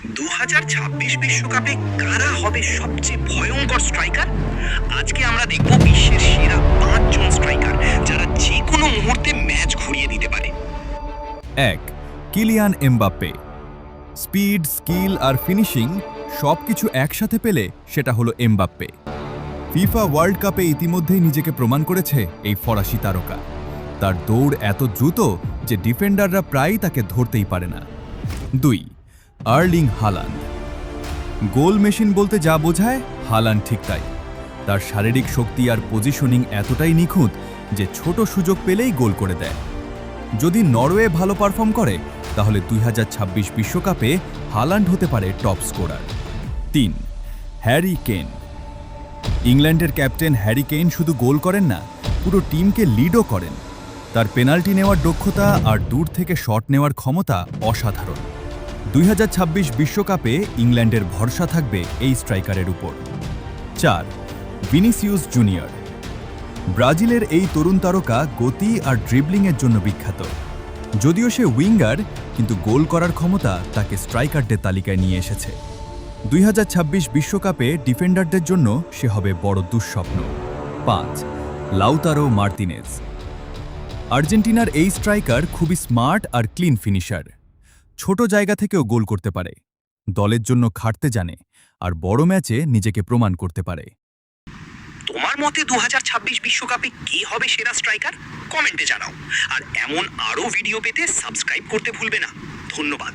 2026 বিশ্বকাপে কারা হবে সবচেয়ে ভয়ঙ্কর স্ট্রাইকার? আজকে আমরা দেখব বিশ্বের সেরা 5 জন স্ট্রাইকার যারা যে কোনো মুহূর্তে ম্যাচ ঘুরিয়ে দিতে পারে। 1. Kylian Mbappe. স্পিড, স্কিল আর ফিনিশিং সবকিছু একসাথে পেলে সেটা হলো এমবাপ্পে। ফিফা ওয়ার্ল্ড কাপে ইতিমধ্যেই নিজেকে প্রমাণ করেছে এই ফরাসি তারকা। তার দৌড় এত দ্রুত যে ডিফেন্ডাররা প্রায়ই তাকে ধরতেই পারে না। 2. Erling Haaland. গোল মেশিন বলতে যা বোঝায়, হালান্ড ঠিক তাই। তার শারীরিক শক্তি আর পজিশনিং এতটাই নিখুঁত যে ছোট সুযোগ পেলেই গোল করে দেয়। যদি নরওয়ে ভালো পারফর্ম করে তাহলে 2026 বিশ্বকাপে হালান্ড হতে পারে টপ স্কোরার। 3. Harry Kane. ইংল্যান্ডের ক্যাপ্টেন হ্যারি কেন শুধু গোল করেন না, পুরো টিমকে লিডও করেন। তার পেনাল্টি নেওয়ার দক্ষতা আর দূর থেকে শট নেওয়ার ক্ষমতা অসাধারণ। 2026 বিশ্বকাপে ইংল্যান্ডের ভরসা থাকবে এই স্ট্রাইকারের উপর। 4. Vinicius junior. ব্রাজিলের এই তরুণ তারকা গতি আর ড্রিবলিংয়ের জন্য বিখ্যাত। যদিও সে উইঙ্গার, কিন্তু গোল করার ক্ষমতা তাকে স্ট্রাইকারদের তালিকায় নিয়ে এসেছে। 2026 বিশ্বকাপে ডিফেন্ডারদের জন্য সে হবে বড় দুঃস্বপ্ন। 5. Lautaro Martinez. আর্জেন্টিনার এই স্ট্রাইকার খুবই স্মার্ট আর ক্লিন ফিনিশার। ছোট জায়গা থেকেও গোল করতে পারে, দলের জন্য খাটতে জানে আর বড় ম্যাচে নিজেকে প্রমাণ করতে পারে। তোমার মতে 2026 বিশ্বকাপে কে হবে সেরা স্ট্রাইকার? কমেন্টে জানাও। আর এমন আরও ভিডিও পেতে সাবস্ক্রাইব করতে ভুলবে না। ধন্যবাদ।